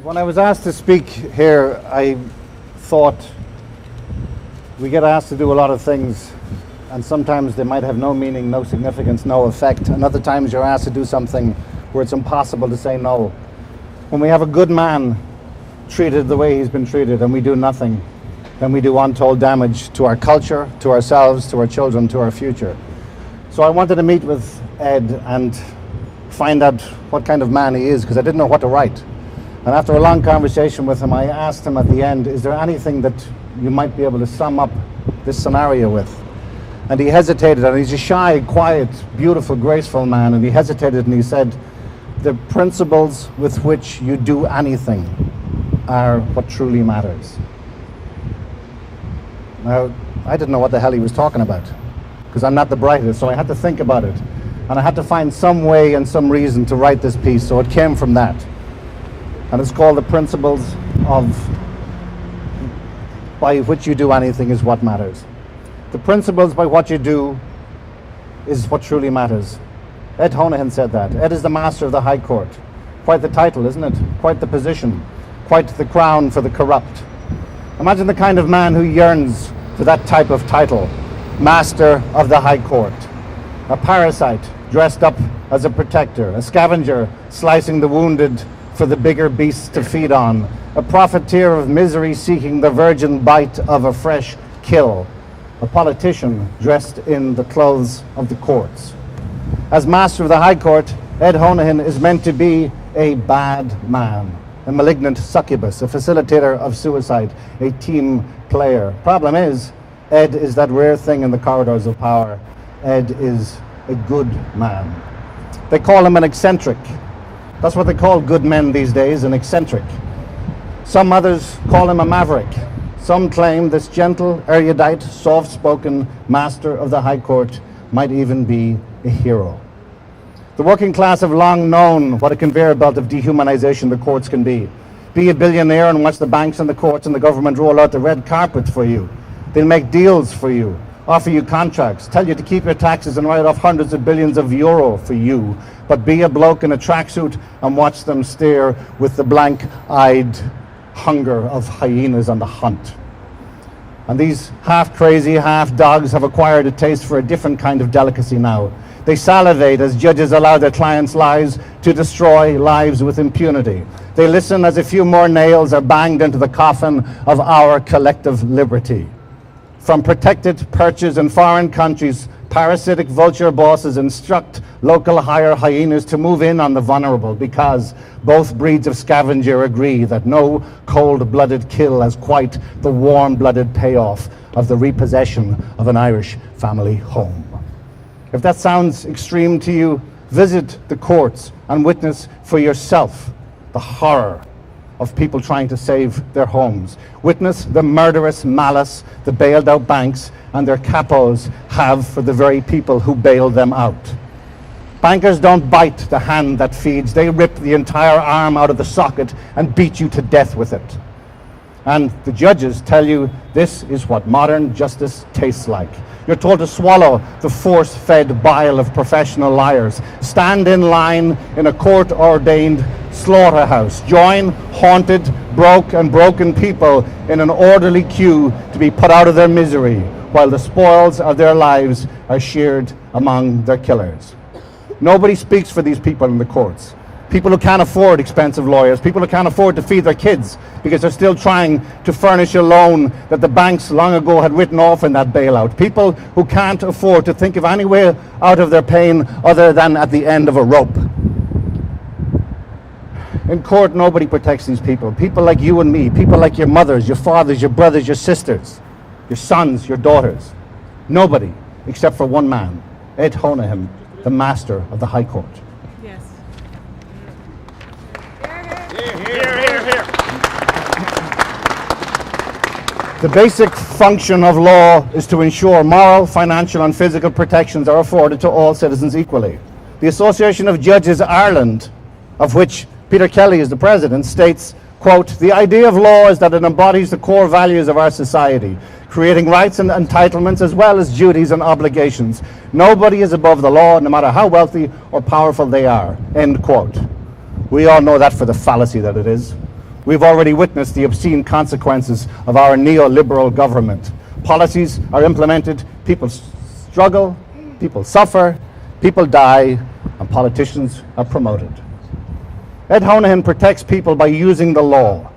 When I was asked to speak here, I thought we get asked to do a lot of things, and sometimes they might have no meaning, no significance, no effect, and other times you're asked to do something where it's impossible to say no. When we have a good man treated the way he's been treated and we do nothing, then we do untold damage to our culture, to ourselves, to our children, to our future. So I wanted to meet with Ed and find out what kind of man he is, because I didn't know what to write. And after a long conversation with him, I asked him at the end, is there anything that you might be able to sum up this scenario with? And he hesitated, and he's a shy, quiet, beautiful, graceful man, and he hesitated and he said, the principles with which you do anything are what truly matters. Now, I didn't know what the hell he was talking about, because I'm not the brightest, so I had to think about it. And I had to find some way and some reason to write this piece, so it came from that. And it's called The Principles by which you do anything is what matters. The principles by what you do is what truly matters. Ed Honohan said that. Ed is the master of the High Court. Quite the title, isn't it? Quite the position. Quite the crown for the corrupt. Imagine the kind of man who yearns for that type of title. Master of the High Court. A parasite dressed up as a protector. A scavenger slicing the wounded for the bigger beasts to feed on. A profiteer of misery seeking the virgin bite of a fresh kill. A politician dressed in the clothes of the courts. As master of the High Court, Ed Honohan is meant to be a bad man, a malignant succubus, a facilitator of suicide, a team player. Problem is, Ed is that rare thing in the corridors of power. Ed is a good man. They call him an eccentric. That's what they call good men these days, an eccentric. Some others call him a maverick. Some claim this gentle, erudite, soft-spoken master of the High Court might even be a hero. The working class have long known what a conveyor belt of dehumanization the courts can be. Be a billionaire and watch the banks and the courts and the government roll out the red carpet for you. They'll make deals for you, offer you contracts, tell you to keep your taxes and write off hundreds of billions of euro for you. But be a bloke in a tracksuit and watch them stare with the blank-eyed hunger of hyenas on the hunt. And these half-crazy, half-dogs have acquired a taste for a different kind of delicacy now. They salivate as judges allow their clients' lives to destroy lives with impunity. They listen as a few more nails are banged into the coffin of our collective liberty. From protected perches in foreign countries, parasitic vulture bosses instruct local hire hyenas to move in on the vulnerable because both breeds of scavenger agree that no cold-blooded kill has quite the warm-blooded payoff of the repossession of an Irish family home. If that sounds extreme to you, visit the courts and witness for yourself the horror of people trying to save their homes. Witness the murderous malice the bailed out banks and their capos have for the very people who bailed them out. Bankers don't bite the hand that feeds. They rip the entire arm out of the socket and beat you to death with it. And the judges tell you this is what modern justice tastes like. You're told to swallow the force-fed bile of professional liars. Stand in line in a court-ordained slaughterhouse. Join haunted, broken people in an orderly queue to be put out of their misery while the spoils of their lives are shared among their killers. Nobody speaks for these people in the courts. People who can't afford expensive lawyers, people who can't afford to feed their kids because they're still trying to furnish a loan that the banks long ago had written off in that bailout. People who can't afford to think of any way out of their pain other than at the end of a rope. In court, nobody protects these people. People like you and me, people like your mothers, your fathers, your brothers, your sisters, your sons, your daughters. Nobody, except for one man, Ed Honohan, the master of the High Court. Yes. Here. The basic function of law is to ensure moral, financial and physical protections are afforded to all citizens equally. The Association of Judges Ireland, of which Peter Kelly is the president, states, quote, "The idea of law is that it embodies the core values of our society, creating rights and entitlements as well as duties and obligations. Nobody is above the law, no matter how wealthy or powerful they are," end quote. We all know that for the fallacy that it is. We've already witnessed the obscene consequences of our neoliberal government. Policies are implemented, people struggle, people suffer, people die, and politicians are promoted. Ed Honohan protects people by using the law.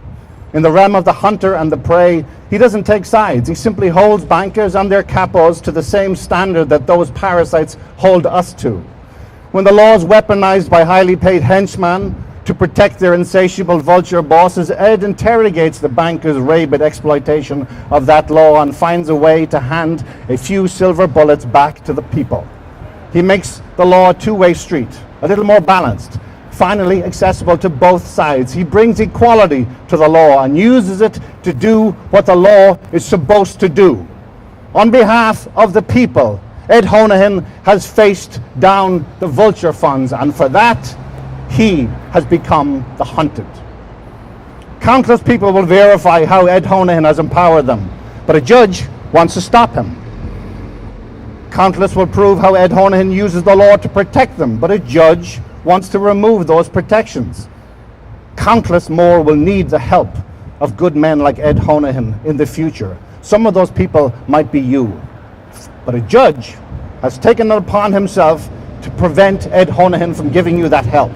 In the realm of the hunter and the prey, he doesn't take sides. He simply holds bankers and their capos to the same standard that those parasites hold us to. When the law is weaponized by highly paid henchmen to protect their insatiable vulture bosses, Ed interrogates the bankers' rabid exploitation of that law and finds a way to hand a few silver bullets back to the people. He makes the law a two-way street, a little more balanced, finally accessible to both sides. He brings equality to the law and uses it to do what the law is supposed to do. On behalf of the people, Ed Honohan has faced down the vulture funds, and for that, he has become the hunted. Countless people will verify how Ed Honohan has empowered them, but a judge wants to stop him. Countless will prove how Ed Honohan uses the law to protect them, but a judge wants to remove those protections. Countless more will need the help of good men like Ed Honohan in the future. Some of those people might be you, but a judge has taken it upon himself to prevent Ed Honohan from giving you that help.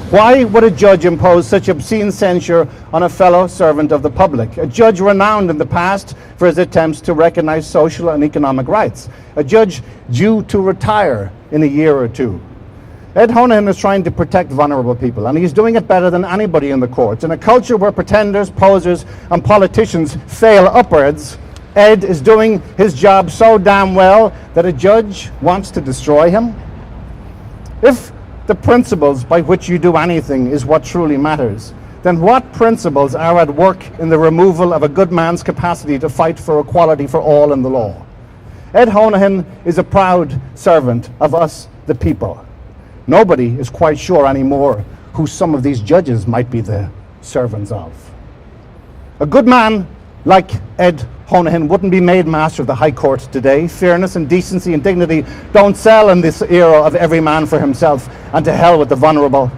Why would a judge impose such obscene censure on a fellow servant of the public? A judge renowned in the past for his attempts to recognize social and economic rights. A judge due to retire in a year or two. Ed Honohan is trying to protect vulnerable people, and he's doing it better than anybody in the courts. In a culture where pretenders, posers, and politicians fail upwards, Ed is doing his job so damn well that a judge wants to destroy him. If the principles by which you do anything is what truly matters, then what principles are at work in the removal of a good man's capacity to fight for equality for all in the law? Ed Honohan is a proud servant of us, the people. Nobody is quite sure anymore who some of these judges might be the servants of. A good man like Ed Honohan wouldn't be made master of the High Court today. Fairness and decency and dignity don't sell in this era of every man for himself, and to hell with the vulnerable.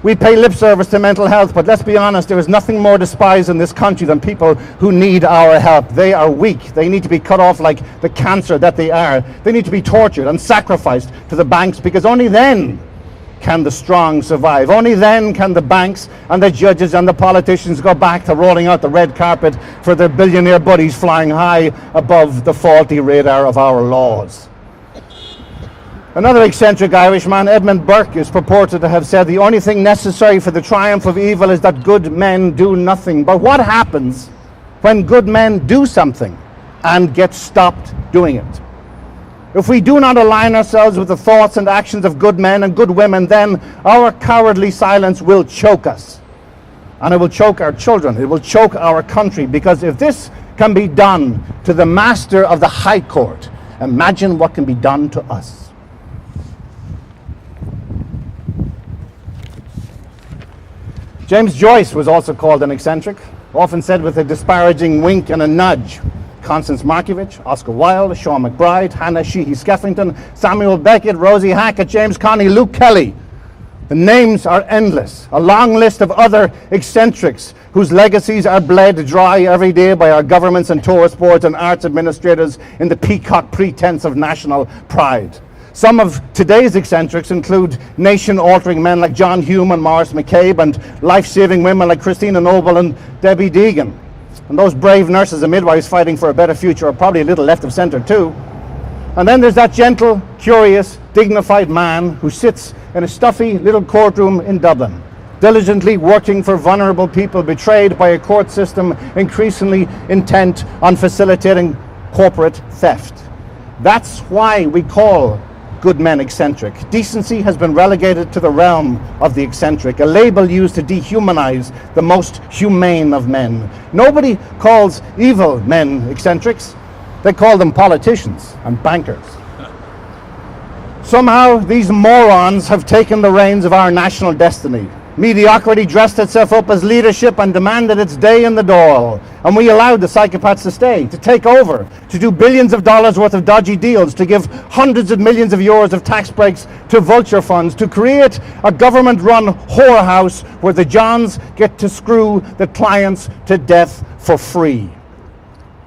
We pay lip service to mental health, but let's be honest, there is nothing more despised in this country than people who need our help. They are weak. They need to be cut off like the cancer that they are. They need to be tortured and sacrificed to the banks, because only then can the strong survive. Only then can the banks and the judges and the politicians go back to rolling out the red carpet for their billionaire buddies flying high above the faulty radar of our laws. Another eccentric Irishman, Edmund Burke, is purported to have said the only thing necessary for the triumph of evil is that good men do nothing. But what happens when good men do something and get stopped doing it? If we do not align ourselves with the thoughts and actions of good men and good women, then our cowardly silence will choke us. And it will choke our children. It will choke our country. Because if this can be done to the master of the High Court, imagine what can be done to us. James Joyce was also called an eccentric, often said with a disparaging wink and a nudge. Constance Markievicz, Oscar Wilde, Sean McBride, Hannah Sheehy Skeffington, Samuel Beckett, Rosie Hackett, James Connie, Luke Kelly. The names are endless. A long list of other eccentrics whose legacies are bled dry every day by our governments and tourist boards and arts administrators in the peacock pretense of national pride. Some of today's eccentrics include nation-altering men like John Hume and Maurice McCabe, and life-saving women like Christina Noble and Debbie Deegan. And those brave nurses and midwives fighting for a better future are probably a little left of centre too. And then there's that gentle, curious, dignified man who sits in a stuffy little courtroom in Dublin, diligently working for vulnerable people betrayed by a court system increasingly intent on facilitating corporate theft. That's why we call good men eccentric. Decency has been relegated to the realm of the eccentric, a label used to dehumanize the most humane of men. Nobody calls evil men eccentrics. They call them politicians and bankers. Somehow these morons have taken the reins of our national destiny. Mediocrity dressed itself up as leadership and demanded its day in the dole. And we allowed the psychopaths to stay, to take over, to do billions of dollars worth of dodgy deals, to give hundreds of millions of euros of tax breaks to vulture funds, to create a government-run whorehouse where the Johns get to screw the clients to death for free.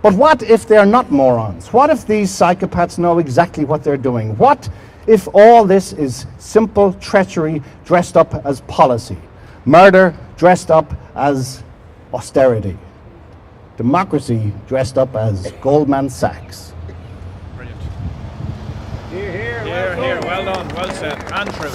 But what if they're not morons? What if these psychopaths know exactly what they're doing? What if all this is simple treachery dressed up as policy? Murder dressed up as austerity. Democracy dressed up as Goldman Sachs. Brilliant. Here. Well done. Well said. And true.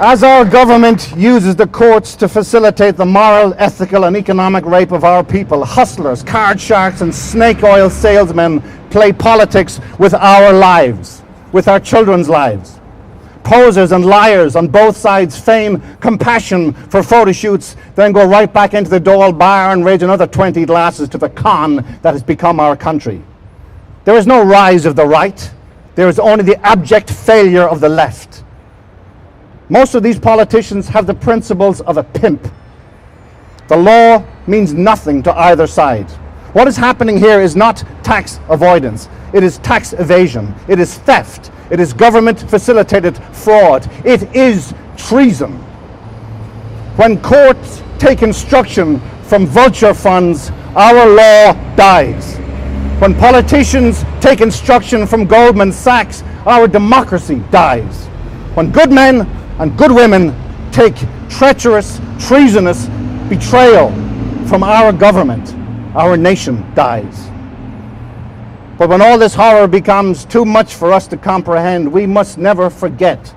As our government uses the courts to facilitate the moral, ethical and economic rape of our people, hustlers, card sharks and snake oil salesmen play politics with our lives, with our children's lives. Posers and liars on both sides feign compassion for photo shoots, then go right back into the Dole bar and raise another 20 glasses to the con that has become our country. There is no rise of the right. There is only the abject failure of the left. Most of these politicians have the principles of a pimp. The law means nothing to either side. What is happening here is not tax avoidance. It is tax evasion. It is theft. It is government-facilitated fraud. It is treason. When courts take instruction from vulture funds, our law dies. When politicians take instruction from Goldman Sachs, our democracy dies. When good men and good women take treacherous, treasonous betrayal from our government, our nation dies. But when all this horror becomes too much for us to comprehend, we must never forget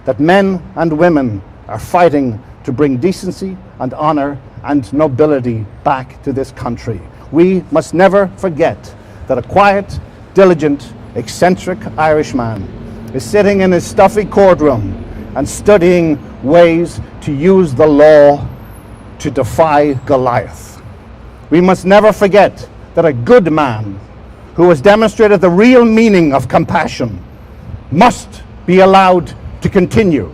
that men and women are fighting to bring decency and honor and nobility back to this country. We must never forget that a quiet, diligent, eccentric Irishman is sitting in his stuffy courtroom and studying ways to use the law to defy Goliath. We must never forget that a good man who has demonstrated the real meaning of compassion must be allowed to continue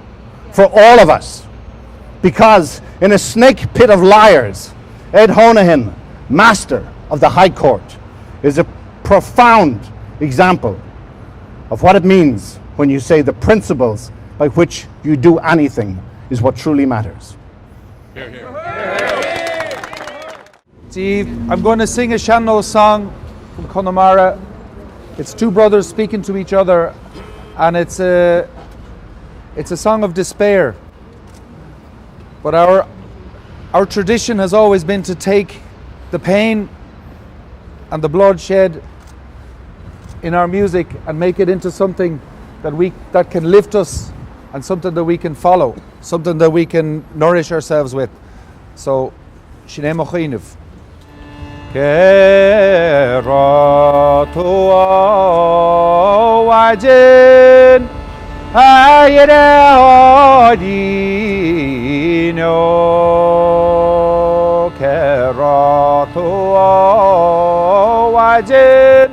for all of us. Because in a snake pit of liars, Ed Honohan, Master of the High Court, is a profound example of what it means when you say the principles by which you do anything is what truly matters. Steve, I'm going to sing a Shanno song from Connemara. It's two brothers speaking to each other, and it's a song of despair. But our tradition has always been to take the pain and the bloodshed in our music and make it into something that can lift us, and something that we can follow, something that we can nourish ourselves with. So, Shine Mochiniv. Keratu wajin ayre odino. Keratu wajin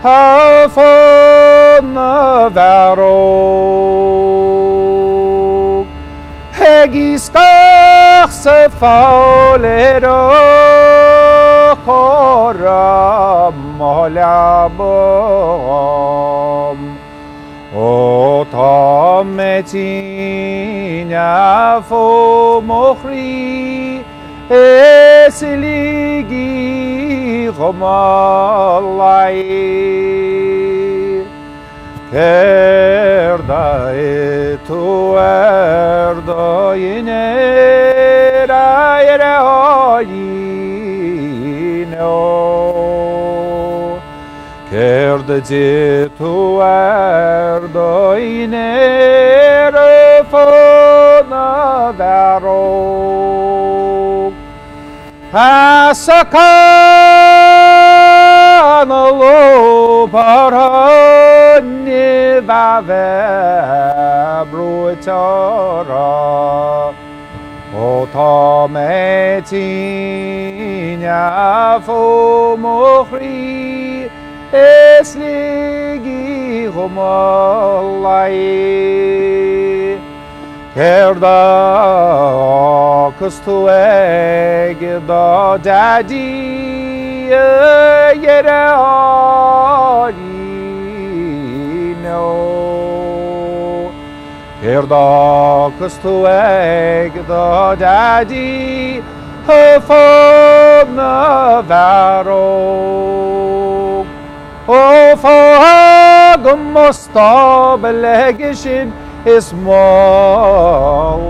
hafon varo. Hegiskach se faulero koram molabom otam metinya fo mochri esligi Maonlaí kerda etu erda yinera yere oyino kerda etu erda yinera fona varo asakan lo parani vave brutara otametinya fo mochri esligi Maonlaí. Kerda kustueg da daddy yere no. Kerda kustueg da daddy na varo. O fag mustabelegishin اسمال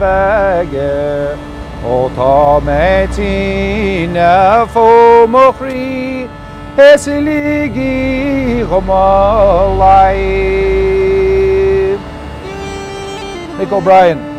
وگه اتامتین فو مخری اسلیگی غمالی Mick O'Brien.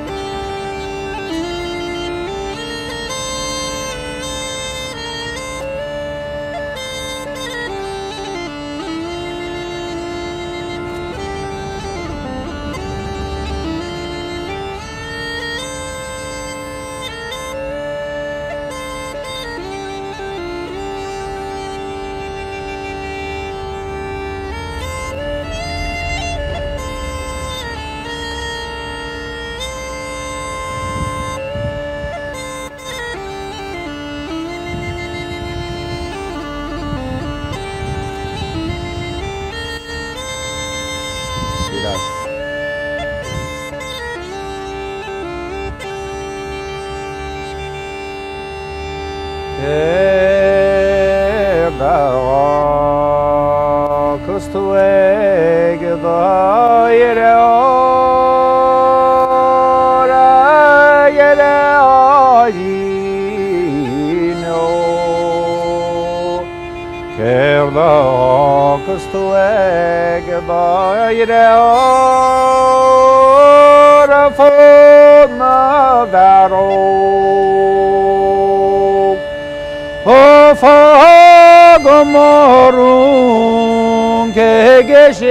Morun ke geçeniz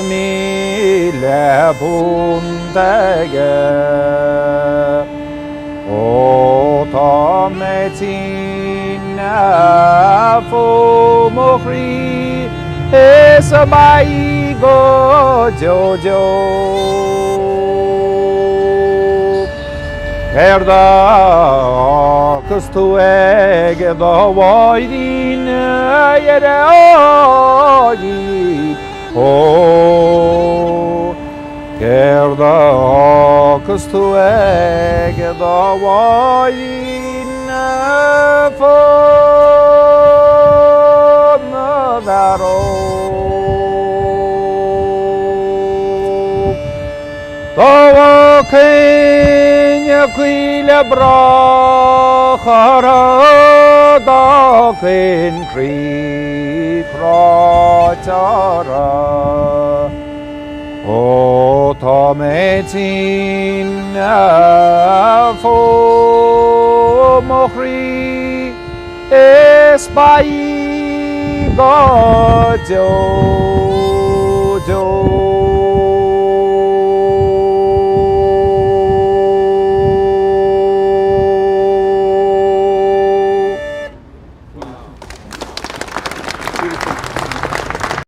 mile bundege o tametin fu mukhri esabai go jojo Kerda kustueg da vaydin yere agi o Kerda kustueg da vaydin fona varo Quila brachara da kin kri krachara o tametin fo mochri es bai gojo